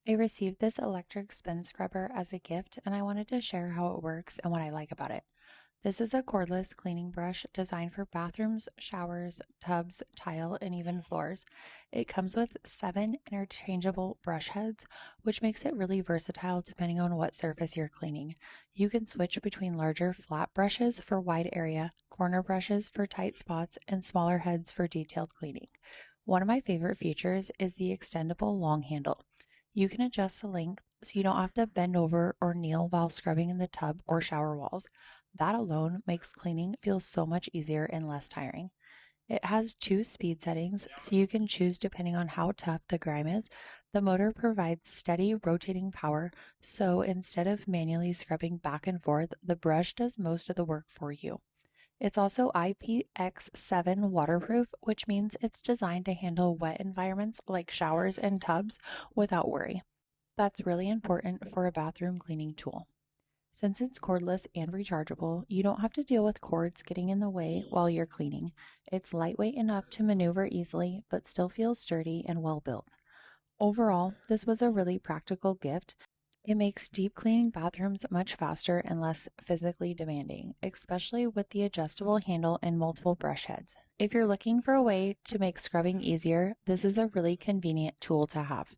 I received this electric spin scrubber as a gift and I wanted to share how it works and what I like about it. This is a cordless cleaning brush designed for bathrooms, showers, tubs, tile, and even floors. It comes with 7 interchangeable brush heads, which makes it really versatile depending on what surface you're cleaning. You can switch between larger flat brushes for wide area, corner brushes for tight spots, and smaller heads for detailed cleaning. One of my favorite features is the extendable long handle. You can adjust the length so you don't have to bend over or kneel while scrubbing in the tub or shower walls. That alone makes cleaning feel so much easier and less tiring. It has 2 speed settings, so you can choose depending on how tough the grime is. The motor provides steady rotating power, so instead of manually scrubbing back and forth, the brush does most of the work for you. It's also IPX7 waterproof, which means it's designed to handle wet environments like showers and tubs without worry. That's really important for a bathroom cleaning tool. Since it's cordless and rechargeable, you don't have to deal with cords getting in the way while you're cleaning. It's lightweight enough to maneuver easily, but still feels sturdy and well built. Overall, this was a really practical gift. It makes deep cleaning bathrooms much faster and less physically demanding, especially with the adjustable handle and multiple brush heads. If you're looking for a way to make scrubbing easier, this is a really convenient tool to have.